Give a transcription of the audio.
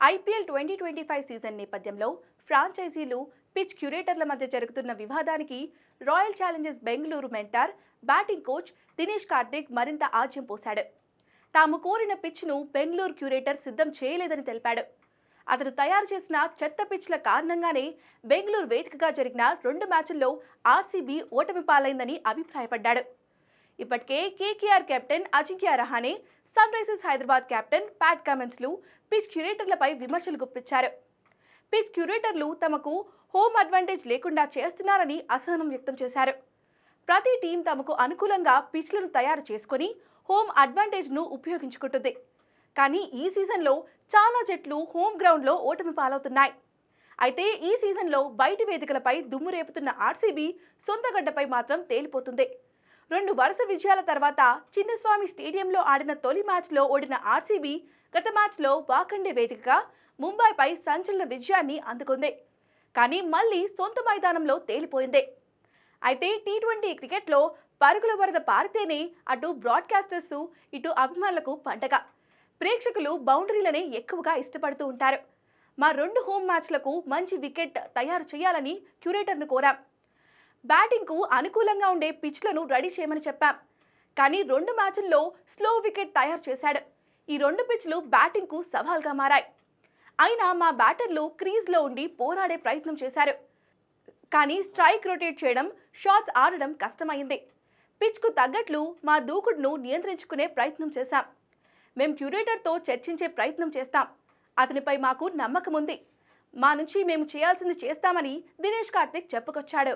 IPL 2025 season నేపథ్యంలో ఫ్రాంచైజీలు pitch క్యూరేటర్ల మధ్య జరుగుతున్న వివాదానికి royal Challengers Bengaluru mentor batting coach Dinesh Karthik మరింత ఆజ్యం పోశాడు. తాము కోరిన పిచ్ను బెంగళూరు క్యూరేటర్ సిద్ధం చేయలేదని తెలిపాడు. అతను తయారు చేసిన చెత్త పిచ్ల కారణంగానే బెంగళూరు వేదికగా జరిగిన 2 మ్యాచ్ల్లో ఆర్సీబీ ఓటమి పాలైందని అభిప్రాయపడ్డాడు. ఇప్పటికే KKR captain Ajinkya Rahane, Sunrisers Hyderabad captain Pat కమిన్స్లు పిచ్ క్యూరేటర్లపై విమర్శలు గుప్పించారు. పిచ్ క్యూరేటర్లు తమకు హోమ్ అడ్వాంటేజ్ లేకుండా చేస్తున్నారని అసహనం వ్యక్తం చేశారు. ప్రతి టీం తమకు అనుకూలంగా పిచ్లను తయారు చేసుకుని హోమ్ అడ్వాంటేజ్ను ఉపయోగించుకుంటుంది. కానీ ఈ సీజన్లో చాలా జట్లు హోమ్ గ్రౌండ్లో ఓటమి పాలవుతున్నాయి. అయితే ఈ సీజన్లో బయటి వేదికలపై దుమ్ము రేపుతున్న ఆర్సీబీ సొంత గడ్డపై మాత్రం తేలిపోతుంది. 2 వరుస విజయాల తర్వాత చిన్నస్వామి స్టేడియంలో ఆడిన తొలి మ్యాచ్లో ఓడిన ఆర్సీబీ గత మ్యాచ్లో వాఖండే వేదికగా ముంబైపై సంచలన విజయాన్ని అందుకుంది. కానీ మళ్లీ సొంత మైదానంలో తేలిపోయింది. అయితే టీ20 క్రికెట్లో పరుగుల వరద పారితేనే అటు బ్రాడ్కాస్టర్స్ ఇటు అభిమానులకు పండగ. ప్రేక్షకులు బౌండరీలనే ఎక్కువగా ఇష్టపడుతూ ఉంటారు. మా 2 హోమ్ మ్యాచ్లకు మంచి వికెట్ తయారు చేయాలని క్యూరేటర్ను కోరాం. బ్యాటింగ్కు అనుకూలంగా ఉండే పిచ్లను రెడీ చేయమని చెప్పాం. కానీ 2 మ్యాచ్ల్లో స్లో వికెట్ తయారు చేశాడు. ఈ 2 పిచ్లు బ్యాటింగ్కు సవాల్గా మారాయి. అయినా మా బ్యాటర్లు క్రీజ్లో ఉండి పోరాడే ప్రయత్నం చేశారు. కానీ స్ట్రైక్ రొటేట్ చేయడం, షాట్స్ ఆడడం కష్టమైంది. పిచ్కు తగ్గట్లు మా దూకుడును నియంత్రించుకునే ప్రయత్నం చేశాం. మేం క్యూరేటర్తో చర్చించే ప్రయత్నం చేస్తాం. అతనిపై మాకు నమ్మకం ఉంది. మా నుంచి మేము చేయాల్సింది చేస్తామని దినేష్ కార్తిక్ చెప్పుకొచ్చాడు.